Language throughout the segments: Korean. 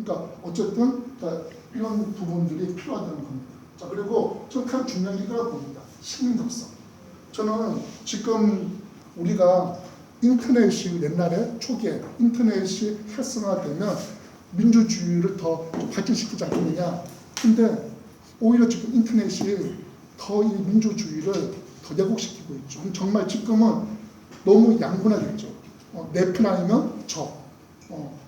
그러니까 어쨌든 이런 부분들이 필요하다는 겁니다. 자, 그리고 저는 가장 중요한 게 이거라고 봅니다. 시민 독서. 저는 지금 우리가 인터넷이 옛날에 초기에 인터넷이 활성화되면 민주주의를 더 발전시키지 않겠느냐. 근데 오히려 지금 인터넷이 더 이 민주주의를 더 왜곡시키고 있죠. 정말 지금은 너무 양분화됐죠. 내 편 아니면 저.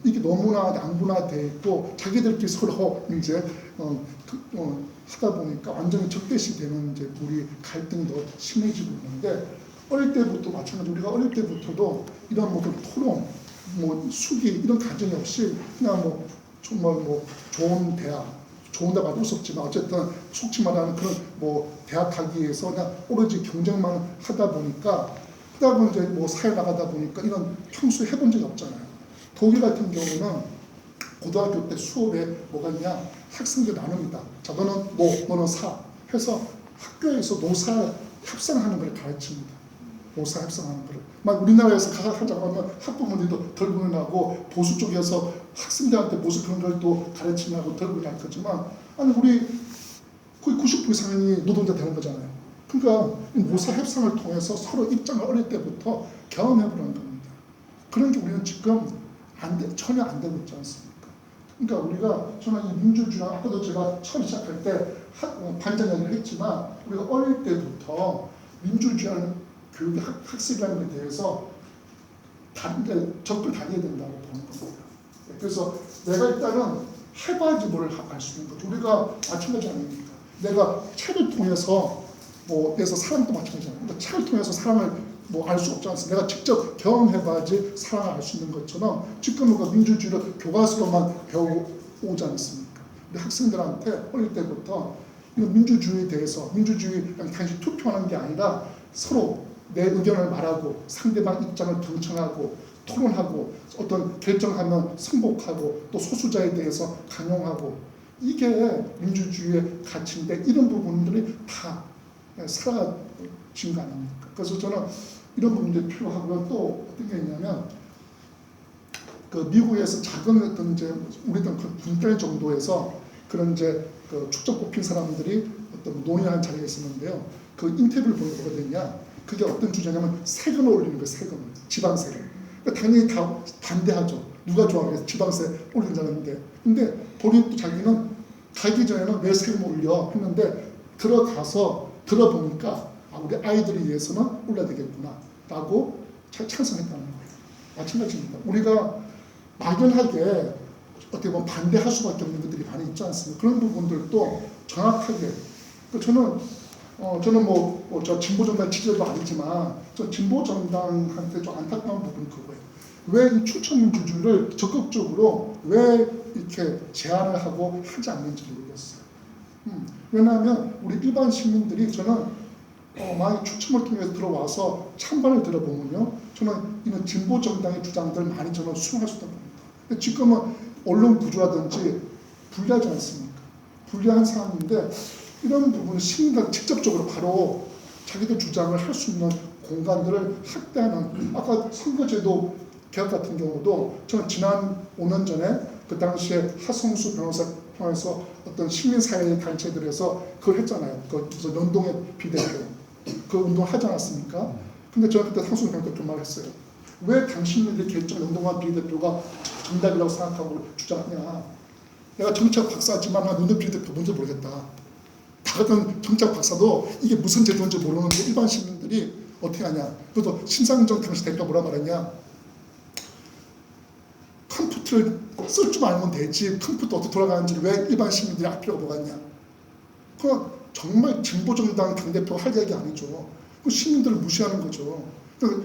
이게 너무나 양분화되어 있고 자기들끼리 서로 이제 하다 보니까 완전히 적대시되는 이제 우리 갈등이 더 심해지고 있는데 어릴 때부터 마찬가지 우리가 어릴 때부터도 이런 뭐 토론, 뭐 수기 이런 과정이 없이 그냥 뭐 정말 뭐 좋은 대학, 좋은 대학 말도 없었지만 어쨌든 속지 말하는 그런 뭐 대학 가기 위해서 그냥 오로지 경쟁만 하다 보니까 그러다 보니 이제 뭐 사회 나가다 보니까 이런 평소에 해본 적이 없잖아요. 독일 같은 경우는 고등학교 때 수업에 뭐가 있냐 학생들 나눕니다. 자 너는 뭐 너는 사 해서 학교에서 노사 협상하는 걸 가르칩니다. 노사 협상하는 거를 막 우리나라에서 하자고 하면 학부모들도 덜 나고 보수 쪽에서 학생들한테 무슨 그런 걸 또 가르치냐고 덜 날 거지만 아니 우리 거의 90% 이상이 노동자 되는 거잖아요. 그러니까 노사 협상을 통해서 서로 입장을 어릴 때부터 경험해보는 겁니다. 그런 게 우리는 지금 전혀 안 되고 있지 않습니까? 그러니까 우리가 저는 이 민주주의 아까도 제가 처음 시작할 때 반전 이야기를 했지만 우리가 어릴 때부터 민주주의라는 교육의 학습이라는 데 대해서 접근을 다녀야 된다고 보는 겁니다. 그래서 내가 일단은 해봐야지 뭘 알 수 있는 거죠. 우리가 마찬가지 아닙니까? 내가 책을 통해서 그래서 사람도 마찬가지잖아요. 그러니까 책을 통해서 사람을 알 수 없지 않습니까? 내가 직접 경험해봐야지 사람을 알 수 있는 것처럼 지금 우리가 민주주의를 교과서로만 배워오지 않습니까? 우리 학생들한테 어릴 때부터 이런 민주주의에 대해서 민주주의랑 단지 투표하는 게 아니라 서로 내 의견을 말하고 상대방 입장을 경청하고 토론하고 어떤 결정하면 승복하고 또 소수자에 대해서 강용하고 이게 민주주의의 가치인데 이런 부분들이 다 사라진 거 아닙니까? 그래서 저는 이런 부분들이 필요하고요. 또 어떤 게 있냐면 그 미국에서 작은 어떤 이제 우리들 그 분별 정도에서 그런 이제 그 축적 뽑힌 사람들이 어떤 논의하는 자리가 있었는데요. 그 인터뷰를 보는 거가 됐냐? 그게 어떤 주제냐면 세금을 올리는 거예요. 세금을. 지방세를. 그러니까 당연히 다 반대하죠. 누가 좋아하겠어? 지방세 올린다는데. 근데 본인도 자기는 가기 전에는 왜 세금을 올려? 했는데 들어가서 들어보니까 우리 아이들을 위해서는 올려야 되겠구나 라고 찬성했다는 거예요. 마찬가지입니다. 우리가 막연하게 어떻게 보면 반대할 수밖에 없는 것들이 많이 있지 않습니까? 그런 부분들도 정확하게 저는 저 진보정당 지지자도 아니지만 저 진보정당한테 좀 안타까운 부분이 그거예요. 왜 이 추천민주주의를 적극적으로 왜 이렇게 제안을 하고 하지 않는지 모르겠어요. 왜냐하면 우리 일반 시민들이 저는 만약 추첨을 통해서 들어와서 찬반을 들어보면요, 저는 이런 진보 정당의 주장들 많이 저는 수용할 수 있다고 봅니다. 지금은 언론 구조라든지 불리하지 않습니까? 불리한 상황인데 이런 부분을 시민들 직접적으로 바로 자기들 주장을 할 수 있는 공간들을 확대하는 아까 선거제도 개혁 같은 경우도 저는 지난 5년 전에 그 당시에 하성수 변호사 통해서 어떤 시민사회 단체들에서 그걸 했잖아요. 그 무슨 연동의 비대표 그 운동을 하지 않았습니까? 근데 저는 그때 하성수 변호사 그 말을 했어요. 왜 당신들이 결정 연동한 비대표가 정답이라고 생각하고 주장하냐? 내가 정치학 박사지만 나 연동 비대표 뭔지 모르겠다. 다 같은 정치학 박사도 이게 무슨 제도인지 모르는데 일반 시민들이 어떻게 하냐? 그래도 심상정 당시 대표가 뭐라 말했냐? 컴퓨터를 쓸 줄 알면 되지 컴퓨터 어떻게 돌아가는지 왜 일반 시민들이 알 필요가 뭐가 있냐? 그건 정말 진보정당 당대표가 할 얘기 아니죠. 그 시민들을 무시하는 거죠.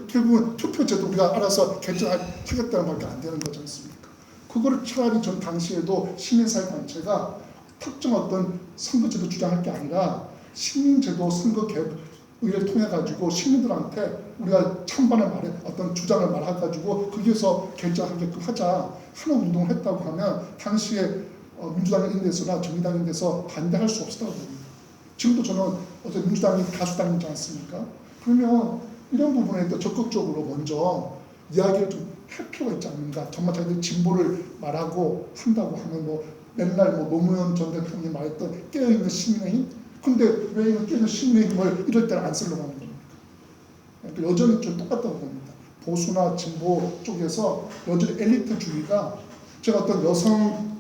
결국은 투표제도 우리가 알아서 결정하겠다는 말밖에 안 되는 거지 않습니까? 그거를 차라리 전 당시에도 시민사회 단체가 특정 어떤 선거제도 주장할 게 아니라 시민제도 선거 개혁을 통해 가지고 시민들한테 우리가 찬반을 말해 어떤 주장을 말해가지고 거기에서 결정하게끔 하자 하는 운동을 했다고 하면 당시에 민주당인데서나 정의당인데서 반대할 수 없었다고 봅니다. 지금도 저는 어떤 민주당이 다수당이지 않습니까? 그러면 이런 부분에 또 적극적으로 먼저 이야기를 좀 할 필요가 있지 않는가. 정말 자기들 진보를 말하고 한다고 하면 뭐 맨날 뭐 노무현 전 대통령이 말했던 깨어있는 시민의 힘? 근데 왜 이런 깨어있는 시민의 힘을 이럴 때는 안 쓰려고 하는 겁니까? 그러니까 여전히 좀 똑같다고 봅니다. 보수나 진보 쪽에서 여전히 엘리트주의가, 제가 어떤 여성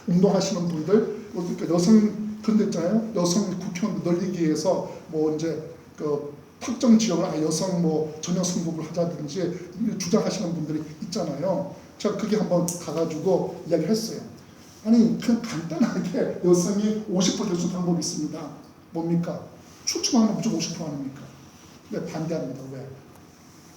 운동하시는 분들, 그러니까 여성 근댔잖아요. 여성 국회의원 늘리기 위해서 뭐 이제 그 특정 지역을 아예 여성 뭐 전혀 선거를 하자든지 주장하시는 분들이 있잖아요. 제가 그게 한번 가가지고 이야기를 했어요. 아니 그냥 간단하게 여성이 50%될 수 있는 방법이 있습니다. 뭡니까? 추첨하면 무조건 50% 아닙니까? 근데 반대합니다. 왜?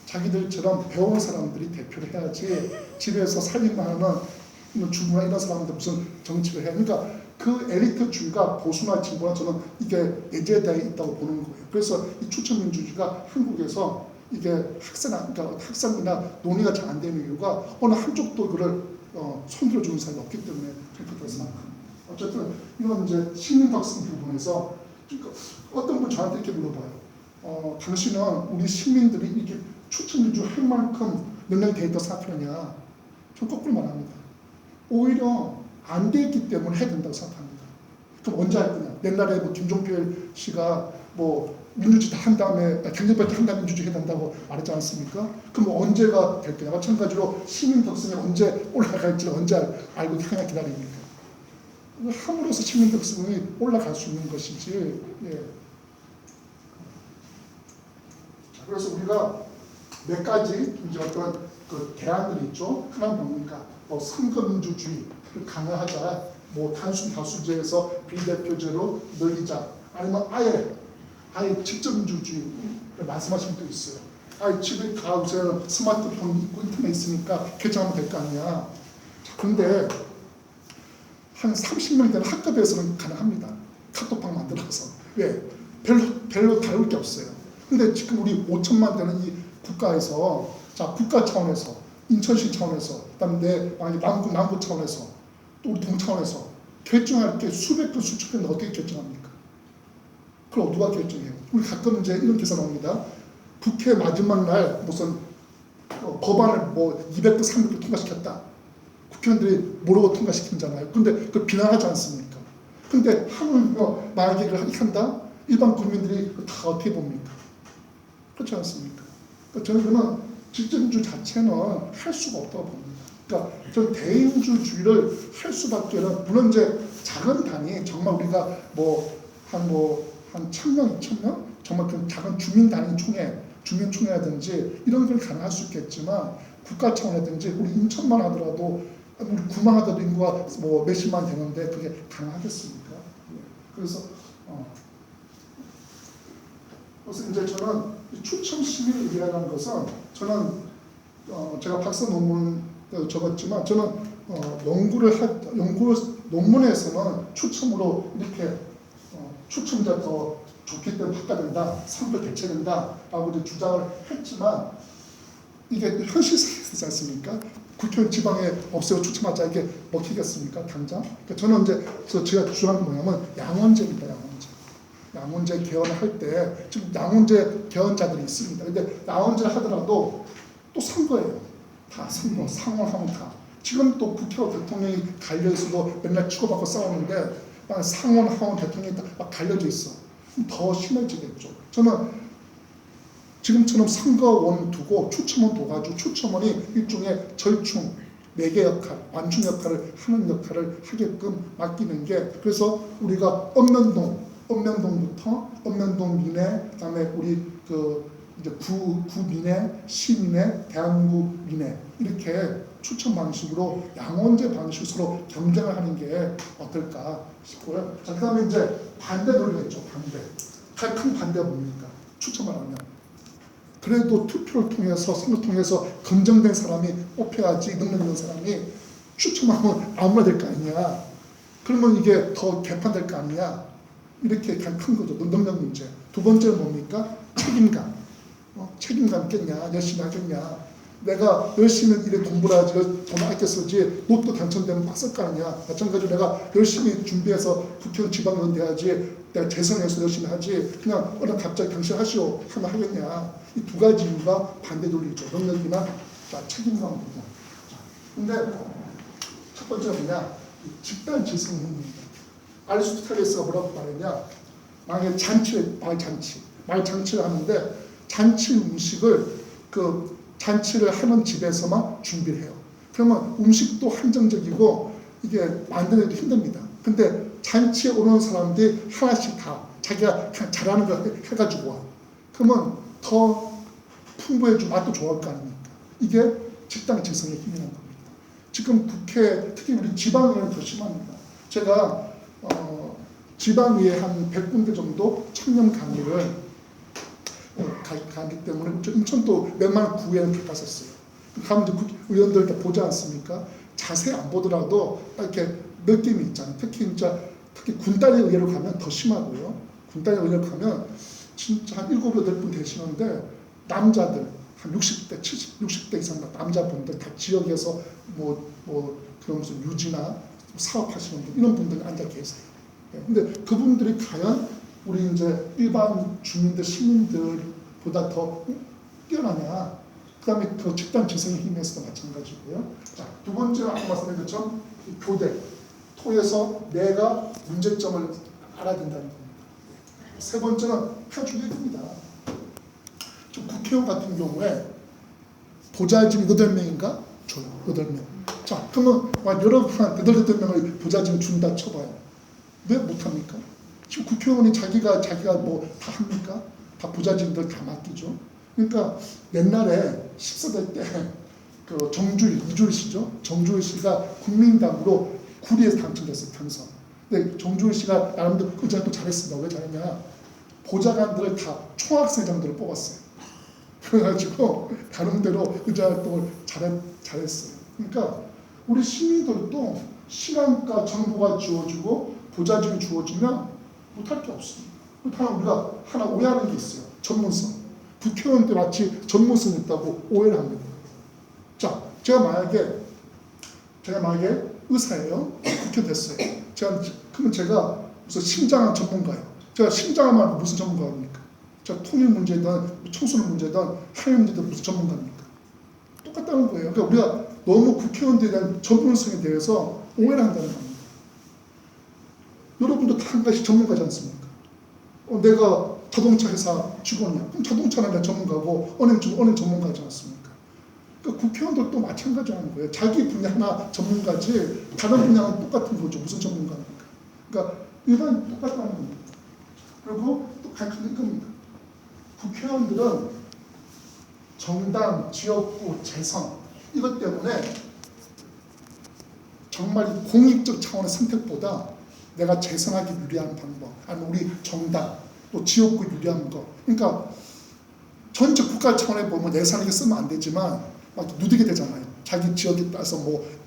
자기들처럼 배운 사람들이 대표를 해야지 집에서 살림만 하는 주부나 이런 사람들 무슨 정치를 해. 그러니까 그 엘리트주의가 보수나 진보나 저는 이게 예제되어 있다고 보는 거예요. 그래서 이 추천민주주의가 한국에서 이게 학생이나 논의가 잘 안 되는 이유가 어느 한쪽도 그걸 손들어주는 사람이 없기 때문에 그렇게 생각합니다. 어쨌든 이런 이제 시민학생 부분에서 어떤 분 저한테 이렇게 물어봐요. 당신은 우리 시민들이 이렇게 추천민주주의 할 만큼 능력이 돼 있다고 생각하느냐? 전 거꾸로 말합니다. 오히려 안 돼 있기 때문에 해야 된다고 생각합니다. 그럼 언제 할 거냐? 옛날에 뭐 김종필 씨가 뭐 민주주의 다 한 다음에 경제발전 한 다음에 민주주의 해야 된다고 말했지 않습니까? 그럼 언제가 될 거냐? 마찬가지로 시민 덕성이 언제 올라갈지 언제 알고 그냥 기다립니까? 함으로써 시민 덕성이 올라갈 수 있는 것이지. 예. 그래서 우리가 몇 가지 이제 어떤 그 대안들이 있죠. 하나는 뭡니까? 뭐 선거민주주의를 강화하자, 뭐 단순 다수제에서 비대표제로 늘리자, 아니면 아예 직접민주주의 말씀하신 분도 있어요. 아예 집에 가보세요. 스마트폰 있고 인터넷 있으니까 결정하면 될 거 아니야. 근데 한 30명 되는 학급에서는 가능합니다. 카톡방 만들어서. 왜? 별로 다를 게 없어요. 근데 지금 우리 5천만 되는 이 국가에서, 자, 국가 차원에서, 인천시 차원에서, 그다음에 남구 차원에서, 또 우리 동 차원에서 결정할 게 수백 건, 수천 건인데 어떻게 결정합니까? 그럼 누가 결정해요? 우리 가끔 이제 이런 계산 나옵니다. 국회 마지막 날 무슨 법안을 뭐 200대 300대 통과시켰다. 국회의원들이 모르고 통과시킨잖아요. 근데 그걸 비난하지 않습니까? 근데 하면 만약에 그걸 한다? 일반 국민들이 다 어떻게 봅니까? 그렇지 않습니까? 그러니까 저는 그러면 직접민주 자체는 할 수가 없다고 봅니다. 그러니까 저는 대인주주의를 할 수밖에 없는, 물론 이제 작은 단위, 정말 우리가 한 1000명, 2000명? 정말 그 작은 주민 단위 총회, 주민총회라든지 이런 걸 가능할 수 있겠지만 국가 차원이라든지 우리 인천만 하더라도 우리 구만 하더라도 인구가 뭐 몇십만 되는데 그게 가능하겠습니까? 그래서 이제 저는 추첨 시민이라는 것은 저는 제가 박사 논문 적었지만 저는 논문에서는 추첨으로 이렇게 추첨자 더 좋기 때문에 바꿔야 된다, 선거 대체된다 라고 이제 주장을 했지만 이게 현실성이지 않습니까? 국회의원 지방에 없애고 추첨하자 이게 먹히겠습니까? 당장? 그러니까 저는 이제 제가 주장한 게 뭐냐면 양원제입니다. 양원제 개헌을 할 때 지금 양원제 개헌자들이 있습니다. 근데 양원제를 하더라도 또 선거예요. 다 선거, 상원하면 다. 지금 또 국회와 대통령이 갈려있어도 맨날 치고받고 싸우는데 상원, 하원, 대통령이 막 갈려져 있어. 더 심해지겠죠. 저는 지금처럼 선거원 두고 추첨원 둬가지고 추첨원이 일종의 절충, 매개 역할, 완충 역할을 하는 역할을 하게끔 맡기는 게, 그래서 우리가 읍면동부터 읍면동 미내, 그다음에 우리 이제 구미내, 시미내, 대한민국 미내 이렇게 추천 방식으로 양원제 방식으로 서로 경쟁을 하는 게 어떨까 싶고요. 자, 그다음에 이제 반대 논리가 있죠. 반대. 가장 큰 반대가 뭡니까? 추첨을 하면 그래도 투표를 통해서 선거 통해서 검증된 사람이 뽑혀야지, 능력 있는 사람이 추첨하면 아무나 될 거 아니냐. 그러면 이게 더 개판될 거 아니냐. 이렇게 가장 큰 거죠. 능력 문제. 두 번째는 뭡니까? 책임감. 책임감 있겠냐? 열심히 하겠냐? 내가 열심히 일에 공부를 하지, 돈 아껴 쓰지, 로또 당첨되면 막 쓸 거 아니야. 마찬가지로 내가 열심히 준비해서 국회의원 지방의원 돼야지, 내가 재선해서 열심히 하지, 그냥 갑자기 당신 하시오 하면 하겠냐. 이 두 가지 이유가 반대 논리죠. 능력이나 자, 책임감 부분. 근데 첫 번째 뭐냐? 집단 지성 힘입니다. 아리스토텔레스가 뭐라고 말했냐? 만약에 말잔치를 하는데 잔치 음식을 그 잔치를 하는 집에서만 준비를 해요. 그러면 음식도 한정적이고 이게 만드는 게 힘듭니다. 근데 잔치에 오는 사람들이 하나씩 다 자기가 잘하는 걸 해가지고 와. 그러면 더 풍부해지고 맛도 좋아할 거 아닙니까? 이게 집단 지성의 힘이라는 겁니다. 지금 국회, 특히 우리 지방에는 더 심합니다. 제가 지방위에 한 100군데 정도 청년 강의를 가기 때문에 인천도 몇만 구에는 가봤었어요. 가면 이제 의원들 다 보지 않습니까? 자세히 안 보더라도 이렇게 느낌이 있잖아요. 특히 군단위 의회로 가면 더 심하고요. 군단위 의회로 가면 진짜 한 7, 8분 되시는데 남자들 한 60대, 60대 이상 남자분들 다 지역에서 그런 무슨 유지나 사업하시는 분 이런 분들이 앉아 계세요. 근데 그분들이 과연 우리 이제 일반 주민들, 시민들보다 더 뛰어나냐? 그다음에 그 집단 지성의 힘에서도 마찬가지고요. 자, 두 번째는 아까 말씀드린 것처럼 교대, 토에서 내가 문제점을 알아야 된다는 겁니다. 세 번째는 표준이 됩니다. 좀 국회의원 같은 경우에 보좌진 8명인가? 줘요. 8명. 자, 그러면 여러분 8명을 보좌진 준다 쳐봐요. 왜 못합니까? 지금 국회의원이 자기가 뭐 다 합니까? 다 보좌진들 다 맡기죠. 그러니까 옛날에 14대 때 그 이주일 씨죠. 정주일 씨가 국민당으로 구리에서 당첨됐어요. 당선. 근데 정주일 씨가 나름대로 의장도 잘했습니다. 왜 잘했냐? 보좌관들을 다 총학생장들을 뽑았어요. 그래가지고 나름대로 의장활동을 잘했어요. 그러니까 우리 시민들도 시간과 정보가 주어지고 보좌진이 주어지면 못할 게 없습니다. 그렇다면 우리가 하나 오해하는 게 있어요. 전문성. 국회의원들 마치 전문성이 있다고 오해를 합니다. 자, 제가 만약에 의사예요. 국회 됐어요. 그러면 제가 무슨 심장학 전문가예요. 제가 심장학만 무슨 전문가입니까? 제가 통일 문제든 청소년 문제든 학연 문제든 무슨 전문가입니까? 똑같다는 거예요. 그러니까 우리가 너무 국회의원들에 대한 전문성에 대해서 오해를 한다는 겁니다. 여러분도 다 한 가지 전문가지 않습니까? 내가 자동차 회사 직원이야. 그럼 자동차는 내가 전문가고 은행 전문가지 않습니까? 그러니까 국회의원들도 마찬가지라는 거예요. 자기 분야 하나 전문가지 다른 분야는 똑같은 거죠. 무슨 전문가입니까? 그러니까 일반 똑같다는 겁니다. 그리고 또 가르치는 겁니다. 국회의원들은 정당, 지역구, 재선 이것 때문에 정말 공익적 차원의 선택보다 내가 재선하기 유리한 방법, 아니면 우리 정당, 또 지역구 유리한 거. 그러니까 전체 국가 차원에 보면 예산을 쓰면 안 되지만 막 누리게 되잖아요. 자기 지역에 따라서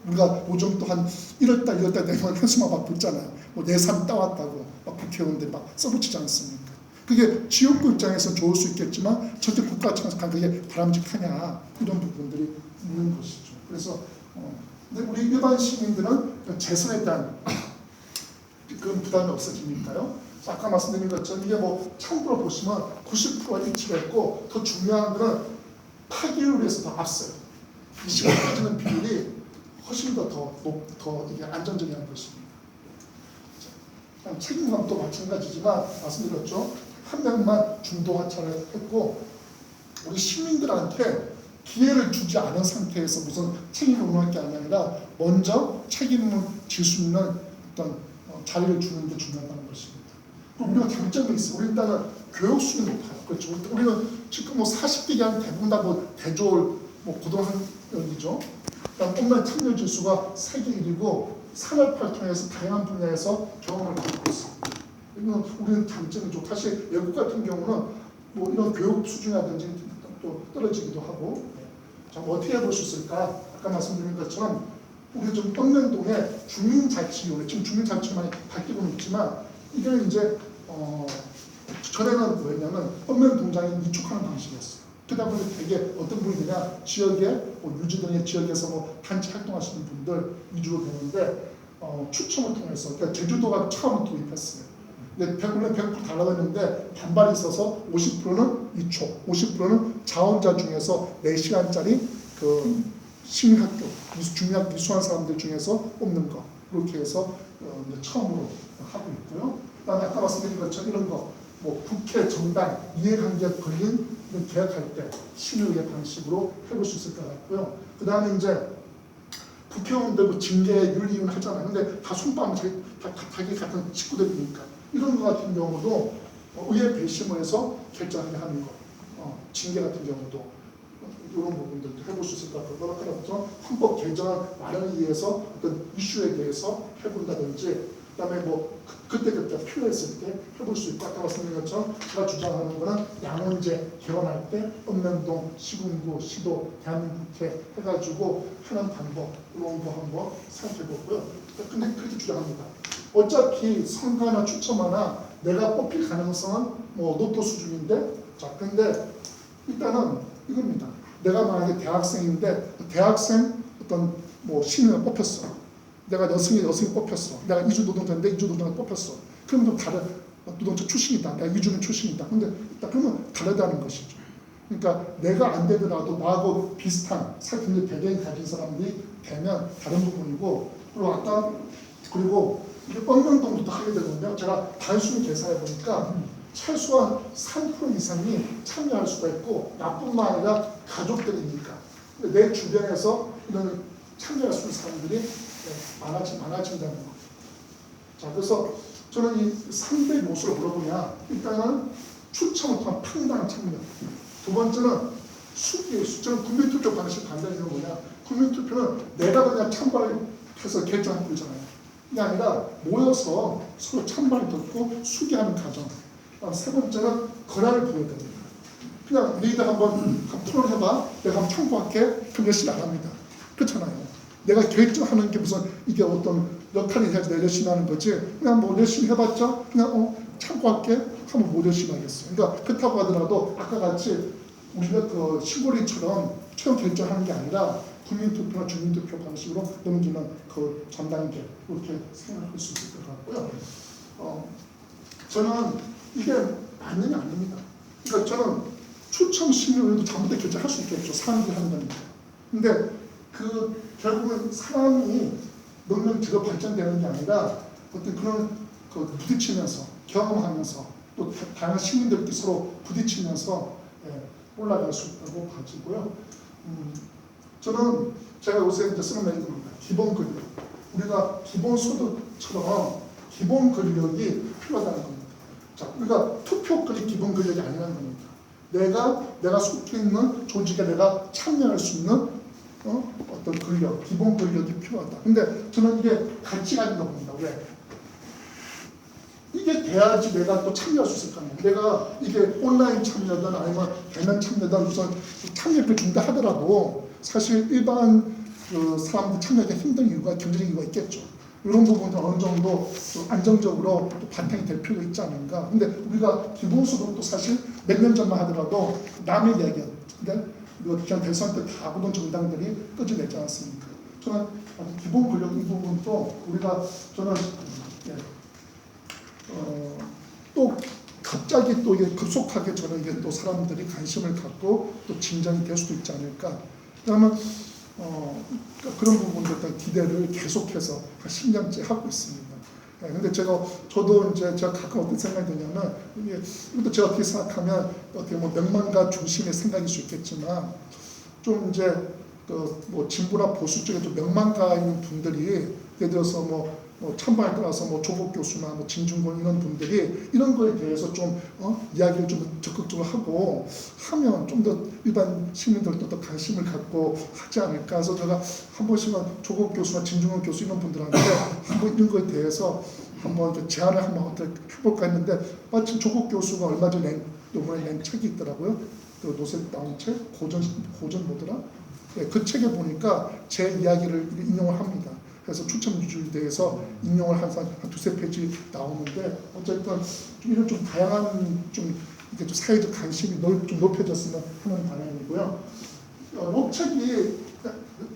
우리가 요즘 또 한 1월달, 2월달 되면 현수막 막 붙잖아요. 예산 따왔다고 막 국회의원들이 막 써붙이지 않습니까? 그게 지역구 입장에서 좋을 수 있겠지만 전체 국가 차원에서 그게 바람직하냐 이런 부분들이 있는 것이죠. 그래서 근데 우리 일반 시민들은 재선에 대한 그런 부담이 없어지니까요. 아까 말씀드린 것처럼 이게 참고로 보시면 90%가 일치했고 더 중요한 거는 파기율에서 더 앞서요. 20을 가지는 비율이 훨씬 더 이게 안정적인 것입니다. 책임감도 마찬가지지만 말씀드렸죠. 한 명만 중도 하차를 했고 우리 시민들한테 기회를 주지 않은 상태에서 무슨 책임을 운운할 게 아니라 먼저 책임을 질 수 있는 어떤 자리를 주는 게 중요하다는 것입니다. 우리가 장점이 있어요. 우리 일단은 교육 수준이 높아요. 그렇죠. 우리는 지금 40대 한 대부분 다 대졸 고등학년이죠. 그다음 온라인 참여 지수가 세계 1위고 산업화를 통해서 다양한 분야에서 경험을 갖고 있습니다. 우리는 장점이 좋고 사실 외국 같은 경우는 이런 교육 수준이라든지 또 떨어지기도 하고. 자, 어떻게 해볼 수 있을까? 아까 말씀드린 것처럼 우리 좀 읍면동에 주민자치위원회, 지금 주민자치만이 바뀌고는 있지만 이게 이제 전에는 뭐였냐면 읍면동장에 위촉하는 방식이었어요. 그러다 보니 되게 어떤 분이냐 지역에 유지동의 지역에서 단체 활동하시는 분들 위주로 되는데 추첨을 통해서 그러니까 제주도가 처음 도입했어요. 근데 원래 100% 달라고 했는데 반발이 있어서 50%는 위촉, 50%는 자원자 중에서 4시간짜리 그 시민학교 중요한 미수한 사람들 중에서 뽑는 거 그렇게 해서 이제 처음으로 하고 있고요. 그다음에 아까 말씀드린 것처럼 이런 거 뭐 국회 정당 이해관계 걸린 계약할 때 신의회 방식으로 해볼 수 있을 것 같고요. 그다음에 이제 국회의원들 뭐 징계 윤리위원 하잖아요. 근데 다 손바닥 자기 같은 식구들이니까 이런 거 같은 경우도 의회 배심을 해서 결정하게 하는 거, 징계 같은 경우도 이런 부분들도 해볼 수 있을 것 같고, 그렇죠. 헌법 개정 마련을 위해서 어떤 이슈에 대해서 해본다든지, 그다음에 뭐 그때그때 필요했을 때 해볼 수 있고, 아까 말씀드린 것처럼 제가 주장하는 거는 양원제 개헌할 때 읍면동, 시군구, 시도, 대한민국회 해가지고 하는 방법 이런 거 한번 생각해보고요. 근데 그렇게 주장합니다. 어차피 선거나 추첨하나 내가 뽑힐 가능성은 뭐 로또 수준인데, 자 근데 일단은 이겁니다. 내가 만약에 대학생인데 대학생 어떤 뭐 신인을 뽑혔어. 내가 여성이 뽑혔어. 내가 이주 노동자인데 이주 노동자 뽑혔어. 그럼 좀 다른 노동자 출신이다. 내가 이주민 출신이다. 근데 그러면 다르다는 것이죠. 그러니까 내가 안 되더라도 나하고 비슷한 사회적 배경이 가진 사람들이 되면 다른 부분이고, 그리고 이게 엉망동부터 하게 되는데요. 제가 단순히 계산해 보니까 최소한 3% 이상이 참여할 수가 있고, 나뿐만 아니라 가족들이니까. 내 주변에서 이런 참여할 수 있는 사람들이 많아진다는 거. 자, 그래서 저는 이 3대 요소를 물어보냐. 일단은 추첨을 통한 평당 참여. 두 번째는 저는 국민투표 방식 반대하는 건 뭐냐. 국민투표는 내가 그냥 찬발해서 결정하는 거잖아요. 그게 아니라 모여서 서로 찬발을 듣고 수기하는 과정. 세 번째는 권한을 부여됩니다. 그냥 너희들 한번 토론해봐. 내가 한번 참고할게. 그럼 열심히 안 합니다. 그렇잖아요. 내가 결정하는 게 무슨 이게 어떤 역할이 해야지 내가 열심히 하는 거지. 그냥 뭐 열심히 해봤자 그냥 참고할게 하면 못 열심히 하겠어요. 그러니까 그렇다고 하더라도 아까 같이 우리가 그 시골이처럼 최종 결정하는 게 아니라 국민투표나 주민투표 방식으로 넘기는 그 전단계 이렇게 생각할 수 있을 것 같고요. 저는 이게 맞는 게 아닙니다. 그러니까 저는 추첨 심의위원회도 전부 다 결정할 수 있겠죠. 사람들이 하는 거니까. 근데 결국은 사람이 몇 명 제가 발전되는 게 아니라 어떤 그런 부딪히면서 경험하면서 또 다양한 시민들끼리 서로 부딪히면서 올라갈 수 있다고 봐지고요. 저는 제가 요새 이제 쓰는 메리트입니다. 기본 권력. 우리가 기본 소득처럼 기본 권력이 필요하다는 겁니다. 자, 우리가 투표권이 기본 권력이 아니라는 겁니다. 내가 속해 있는 조직에 내가 참여할 수 있는 어떤 권력, 기본 권력이 필요하다. 근데 저는 이게 가치가 있는 겁니다. 왜? 이게 돼야지 내가 또 참여할 수 있을 거 아니에요. 내가 이게 온라인 참여든 아니면 대면 참여든 우선 참여를 준다 하더라도 사실 일반 사람들 참여하기가 힘든 이유가 경제적 이유가 있겠죠. 이런 부분은 어느 정도 좀 안정적으로 또 바탕이 될 필요가 있지 않은가. 근데 우리가 기본소득도 사실 몇 년 전만 하더라도 남의 얘기였는데 그냥 대선 때 다 모든 정당들이 끄집냈지 않았습니까? 저는 기본 권력 이 부분도 우리가 저는 또 갑자기 또 이게 급속하게 저는 이게 또 사람들이 관심을 갖고 또 진전이 될 수도 있지 않을까. 그러면 그런 부분들 기대를 계속해서 한 10년째 하고 있습니다. 근데 저도 이제 제가 가끔 어떤 생각이 드냐면, 이것도 제가 어떻게 생각하면 어떻게 뭐 명망가 중심의 생각일 수 있겠지만, 좀 이제 뭐 진보나 보수 쪽에 좀 명망가인 분들이 예를 들어서 뭐 찬반에 따라서 뭐 조국 교수나 뭐 진중권 이런 분들이 이런 거에 대해서 좀 이야기를 좀 적극적으로 하면 좀 더 일반 시민들도 더 관심을 갖고 하지 않을까. 그래서 제가 한 번씩은 조국 교수나 진중권 교수 이런 분들한테 한번 이런 거에 대해서 한번 제안을 한번 어떻게 해볼까 했는데, 마침 조국 교수가 얼마 전에 이번에 낸 책이 있더라고요. 그 노세 나온 책 고전 뭐더라? 그 책에 보니까 제 이야기를 인용을 합니다. 그래서 추첨주에 대해서 인용을 한 두세 페이지 나오는데, 어쨌든 좀 이런 좀 다양한 좀 사회적 관심이 좀 높여졌으면 하는 방향이고요. 이 책이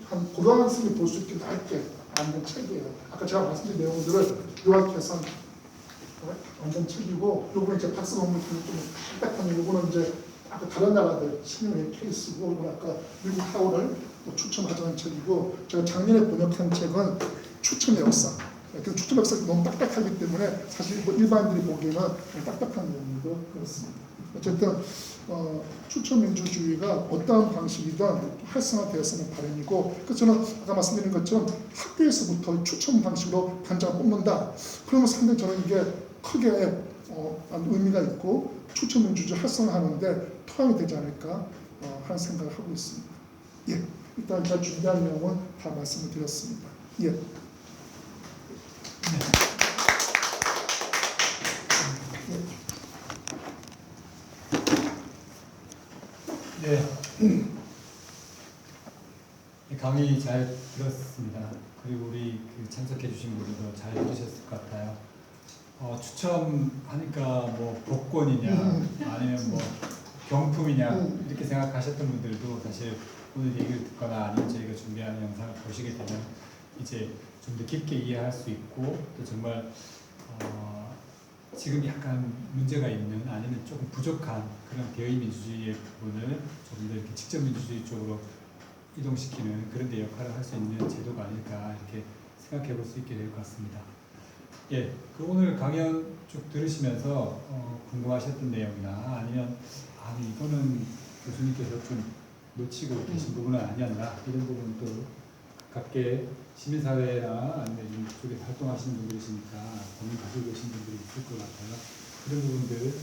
한 고등학생이 볼 수 있게 넓게 만든 책이에요. 아까 제가 말씀드린 내용들을 요약해서 완전 책이고, 요거는 이제 박사 논문 좀 딱딱한 요거는 이제 아까 다른 나라들 신뢰의 케이스고, 아까 미국 하우를 또 추첨하자는 책이고 제가 작년에 번역한 책은 추첨의 역사. 그 추첨 역사가 너무 딱딱하기 때문에 사실 뭐 일반인들이 보기에는 좀 딱딱한 내용이고 그렇습니다. 어쨌든 추첨 민주주의가 어떠한 방식이든 활성화되었으면 바람이고, 그래서 저는 아까 말씀드린 것처럼 학교에서부터 추첨 방식으로 단장을 뽑는다. 그러면 상당히 저는 이게 크게 의미가 있고 추첨 민주주의 활성화하는데 토양이 되지 않을까 하는 생각을 하고 있습니다. 예, 일단 제가 준비한 내용은 다 말씀을 드렸습니다. 예. 네. 강의 잘 들었습니다. 그리고 우리 참석해 주신 분들도 잘 들으셨을 것 같아요. 추첨하니까 뭐 복권이냐 아니면 뭐 경품이냐 이렇게 생각하셨던 분들도 사실 오늘 얘기를 듣거나 아니면 저희가 준비하는 영상을 보시게 되면 이제 좀 더 깊게 이해할 수 있고, 또 정말 지금 약간 문제가 있는 아니면 조금 부족한 그런 대의 민주주의의 부분을 조금 더 이렇게 직접 민주주의 쪽으로 이동시키는 그런 데 역할을 할 수 있는 제도가 아닐까 이렇게 생각해 볼 수 있게 될 것 같습니다. 예, 그 오늘 강연 쭉 들으시면서 궁금하셨던 내용이나 아니면 아니 이거는 교수님께서 좀 놓치고 계신 부분은 아니었나 이런 부분도 가깝게 시민사회나 아니면 이쪽에 활동하시는 분들이시니까 고민 가지고 계신 분들이 있을 것 같아요. 그런 부분들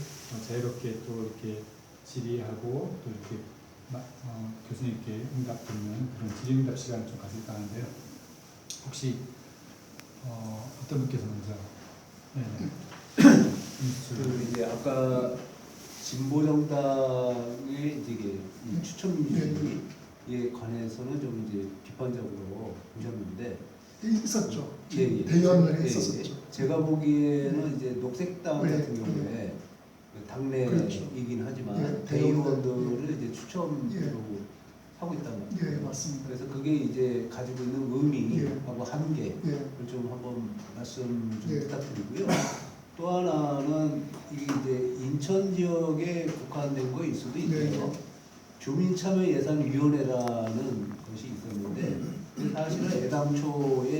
자유롭게 또 이렇게 질의하고 또 이렇게 교수님께 응답 듣는 그런 질의응답 시간을 좀 가질까 하는데요. 혹시 어떤 분께서 먼저? 그 이제 아까 진보 정당의 이제 이 추천 민주주의에 관해서는 좀 이제 비판적으로 보셨는데 있었죠. 예. 대의원을 했었죠. 제가 보기에는 이제 녹색당 예, 같은 경우에 당내이긴 그렇죠. 하지만 예, 대의원들을 이제 추첨으로 하고 있단 말이에요. 예, 맞습니다. 그래서 그게 이제 가지고 있는 의미하고 한계를 예, 좀 한번 말씀 좀 예. 부탁드리고요. 또 하나는 이게 이제 인천 지역에 국한된 거일 수도 있고요. 주민참여예산위원회라는 것이 있었는데 사실은 애당초에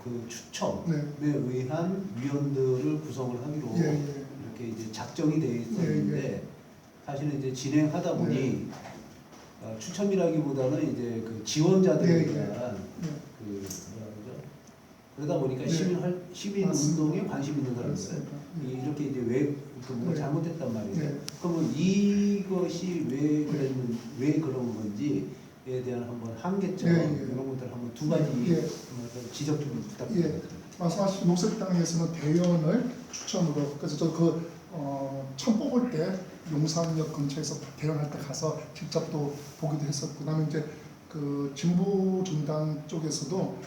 그 추첨에 의한 위원들을 구성을 하기로 이렇게 이제 작정이 되어 있었는데 사실은 이제 진행하다 보니 추첨이라기보다는 이제 그 지원자들에 대한 그 뭐라 그러죠? 그러다 보니까 시민 운동에 관심 있는 사람들 이렇게 이제 왜 뭔가 잘못했단 말이에요. 그러면 이것이 왜 그런 건지에 대한 한번 한계점 이런 것들 한번 두 가지 지적 좀 부탁드립니다. 말씀하신 녹색당에서는 대의원을 추첨으로, 그래서 저 처음 뽑을 때 용산역 근처에서 대의원할 때 가서 직접 또 보기도 했었고, 그다음에 이제 그 진보 정당 쪽에서도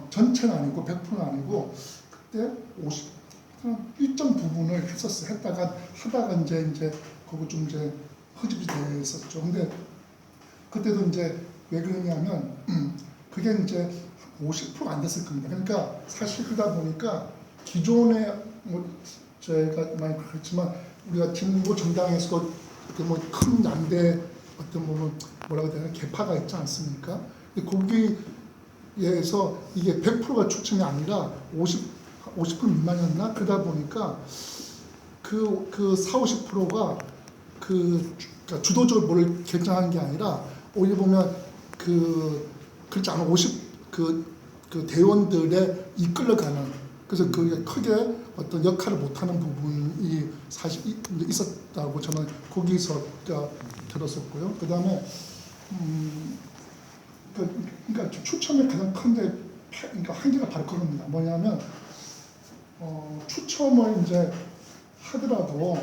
전체는 아니고 100%는 아니고 그때 50 일정 부분을 하다가 이제 거기 좀 이제 허집이 됐었죠. 근데 그때도 이제 왜 그러냐면 그게 이제 50%가 안 됐을 겁니다. 그러니까 사실 그러다 보니까 기존에 뭐 제가 많이 그렇지만 우리가 진보 정당에서도 큰 양대 어떤 뭐라고 해야 되나 계파가 있지 않습니까? 근데 거기에서 이게 100%가 추첨이 아니라 50% 미만이었나? 그러다 보니까 그 40~50%가 그러니까 주도적으로 뭘 결정하는 게 아니라 오히려 보면 그렇지 않은 50 대원들에 이끌려가는, 그래서 그게 크게 어떤 역할을 못하는 부분이 사실 있었다고 저는 거기서 들었었고요. 그 다음에 그러니까 추첨의 가장 큰 그러니까 한계가 바로 그겁니다. 뭐냐면 추첨을 이제 하더라도,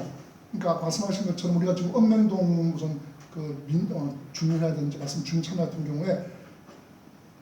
그러니까 말씀하신 것처럼 우리가 지금 읍면동 무슨 주민이라든지 말씀 주민참여 같은 경우에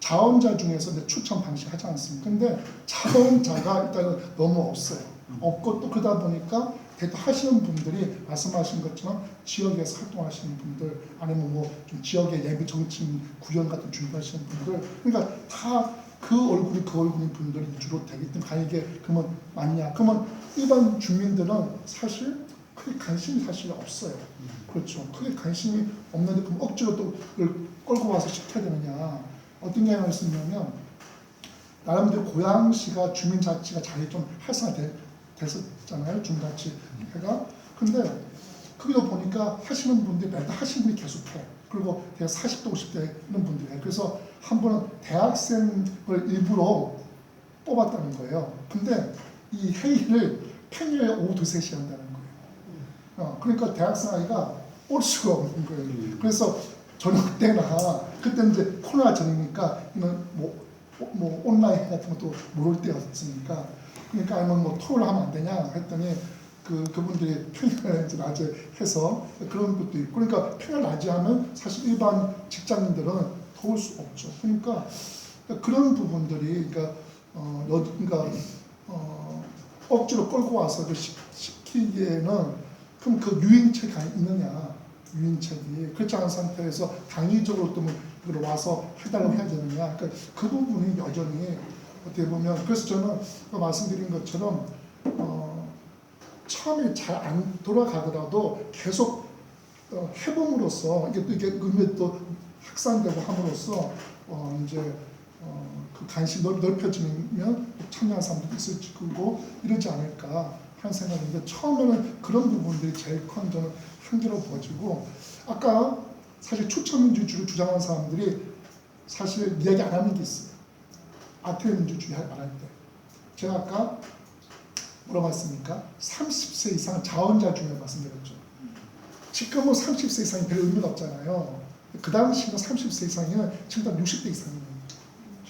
자원자 중에서 이제 추첨 방식 하지 않습니까? 근데 자원자가 일단은 너무 없어요. 없고 또 그러다 보니까 하시는 분들이 말씀하신 것처럼 지역에서 활동하시는 분들 아니면 뭐 좀 지역의 예비 정치인 구현 같은 준비하시는 분들, 그러니까 다 그 얼굴인 분들이 주로 되기 때문에 이게 그러면 맞냐? 그러면 일반 주민들은 사실 크게 관심이 사실 없어요. 그렇죠. 크게 관심이 없는데 그럼 억지로 또 그걸 끌고 와서 시켜야 되느냐. 어떤 경향을 쓰냐면 나름대로 고양시가 주민자치가 잘 좀 활성화됐었잖아요. 주민자치회가. 근데 거기도 보니까 하시는 분들이 맨날 하시는 분이 계속해. 그리고 대략 40대 50대 이런 분들이에요. 그래서 한 번은 대학생을 일부러 뽑았다는 거예요. 근데 이 회의를 평일에 오후 2, 3시에 한다는 거예요. 그러니까 대학생 아이가 올 수가 없는 거예요. 그래서 저녁 때나 그때 이제 코로나 전이니까 이런 뭐 온라인 같은 것도 모를 때였으니까 그러니까 아니면 뭐 토요일 하면 안 되냐 했더니 그분들이 평일 이제 낮에 해서 그런 것도 있고 그러니까 평일 낮에 하면 사실 일반 직장인들은 더울 수 없죠. 그러니까 그런 부분들이 억지로 끌고 와서 시키기에는 그럼 그 유인책이 있느냐 유인책이 그렇지 않은 상태에서 당위적으로 또 그걸 와서 해달라고 해야 되느냐 그 부분이 여전히 어떻게 보면 그래서 저는 말씀드린 것처럼 처음에 잘 안 돌아가더라도 계속 해봄으로써 이게 의미 또 확산되고 함으로써 이제 그 관심이 넓혀지면 참여한 사람들도 있을 거고 이러지 않을까 하는 생각인데 처음에는 그런 부분들이 제일 큰 저는 한계로 보여지고 아까 사실 추천민주주의를 주장하는 사람들이 사실 이야기 안 하는 게 있어요. 아태민주주의 말할 때 제가 아까 뭐라고 했습니까? 30세 이상 자원자 중에 말씀드렸죠. 지금은 30세 이상이 별 의미가 없잖아요. 그 당시는 30세 이상이면 지금 60대 이상입니다.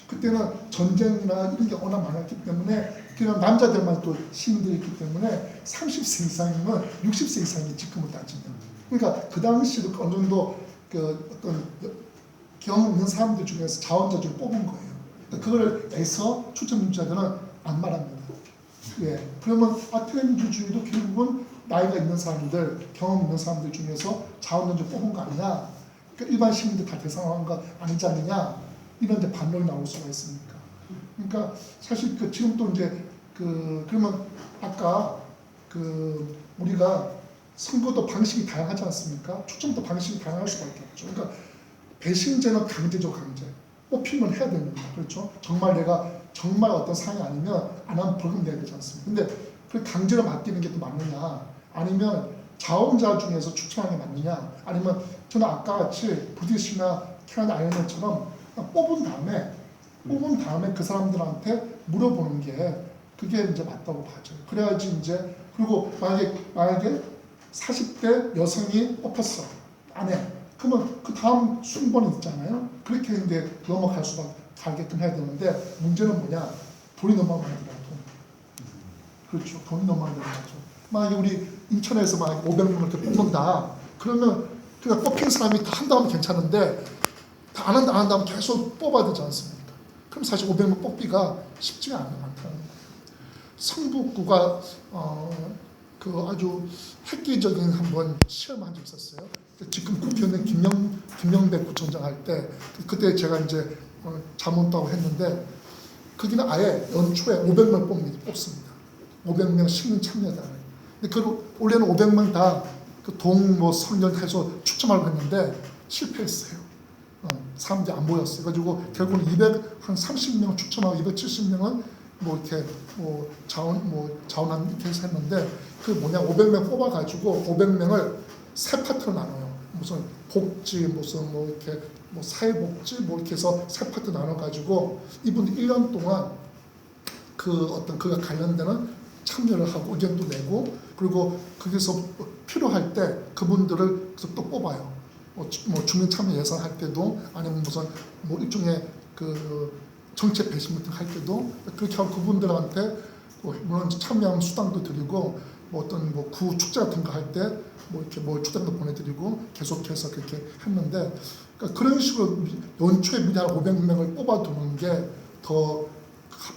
그때는 전쟁이나 이런 게 워낙 많았기 때문에 그냥 남자들만 또 시민들이 있기 때문에 30세 이상이면 60세 이상이 지금을 따지면 그러니까 그 당시도 어느 정도 그 어떤 경험 있는 사람들 중에서 자원자 중에 뽑은 거예요. 그걸 해서 추천민주자들은 안 말합니다. 예. 그러면 아테네민주주의도 결국은 나이가 있는 사람들, 경험 있는 사람들 중에서 자원론자 뽑은 거 아니냐? 그러니까 일반 시민들 다 대상화한 거 아니지 않느냐? 이런 이제 반론이 나올 수가 있으니까. 그러니까 사실 지금 또 이제 그러면 아까 우리가 선거도 방식이 다양하지 않습니까? 추첨도 방식이 다양할 수밖에 없죠. 그러니까 배심제는 강제죠, 강제. 뽑히면 해야 됩니다. 그렇죠? 정말 어떤 상황이 아니면 안 하면 벌금 내야 되지 않습니까? 근데 그 강제로 맡기는 게 또 맞느냐? 아니면 자원자 중에서 추천하는 게 맞느냐? 아니면 저는 아까 같이 브리티시나 캐나다 아일랜드처럼 뽑은 다음에 그 사람들한테 물어보는 게 그게 이제 맞다고 봐죠. 그래야지 이제 그리고 만약에 40대 여성이 뽑혔어 아내 그러면 그 다음 순번이 있잖아요. 그렇게 이제 넘어갈 수밖에 가게끔 해야 되는데 문제는 뭐냐? 돈이 너무 많이 들어요. 돈. 그렇죠. 돈이 너무 많이 들어가죠. 만약에 우리 인천에서 만약에 500명 이렇게 뽑는다. 그러면 그냥 뽑힌 사람이 다 한다면 괜찮은데 다 안 한다면 계속 뽑아야 되지 않습니까? 그럼 사실 500명 뽑기가 쉽지가 않다는 거예요. 성북구가 아주 획기적인 한번 시험한 적이 있었어요. 지금 국회의원 김영배 구청장 할 때 그때 제가 이제 자문도 했는데 거기는 아예 연초에 500명 뽑습니다. 500명 시민 참여다. 근데 원래는 500명 다 성년해서 추첨하려고 했는데 실패했어요. 사람들이 안 모였어요. 그래가지고 결국은 230명 추첨하고 270명은 자원한 이렇게 해서 했는데 500명 뽑아가지고 500명을 세 파트로 나눠요. 무슨 복지, 사회복지 이렇게 해서 세 파트 나눠가지고 이분들 1년 동안 그가 관련되는 참여를 하고 의견도 내고 그리고 거기서 필요할 때 그분들을 또 뽑아요. 주민 참여 예산 할 때도 아니면 무슨 일종의 정책 배심 같은 거 할 때도 그렇게 하고 그분들한테 물론 참여하면 수당도 드리고 어떤 구 축제 같은 거 할 때 이렇게 축당도 보내드리고 계속해서 그렇게 했는데 그러니까 그런 식으로 연초에 미리 한 500명을 뽑아두는 게 더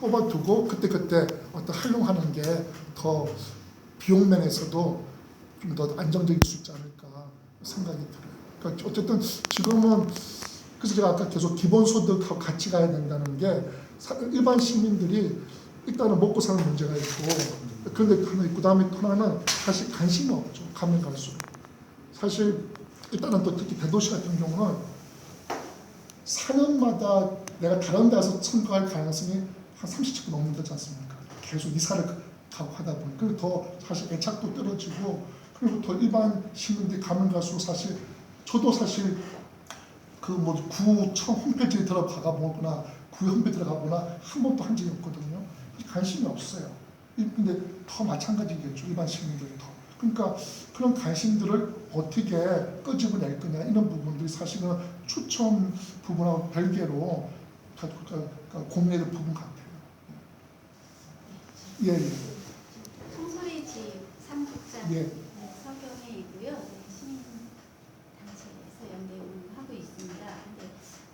뽑아두고 그때 어떤 활용하는 게 더 비용 면에서도 좀 더 안정적일 수 있지 않을까 생각이 들어요. 그러니까 어쨌든 지금은 그래서 제가 아까 계속 기본소득하고 같이 가야 된다는 게 일반 시민들이 일단은 먹고 사는 문제가 있고 그런데 하나 있고 그다음에 또 하나는 사실 관심이 없죠. 가면 갈수록 사실 일단은 또 특히 대도시 같은 경우는 4년마다 내가 다른 데서 참가할 가능성이 한 30% 넘는다지 않습니까? 계속 이사를 가고 하다 보니 그리고 더 사실 애착도 떨어지고 그리고 더 일반 시민들이 가면 갈수록 사실 저도 사실 그 뭐 구청 홈페이지에 들어가 보거나 구의 홈페이지 들어가거나 한 번도 한 적이 없거든요. 관심이 없어요. 근데 더 마찬가지겠죠. 일반 시민들이 더. 그러니까 그런 관심들을 어떻게 끄집어낼 거냐 이런 부분들이 사실은 추천 부분하고 별개로 고민해야 될 부분 같아요. 예, 예. 송소리 집 삼국장 예. 서경회이고요. 시민단체에서 연대하고 있습니다. 근데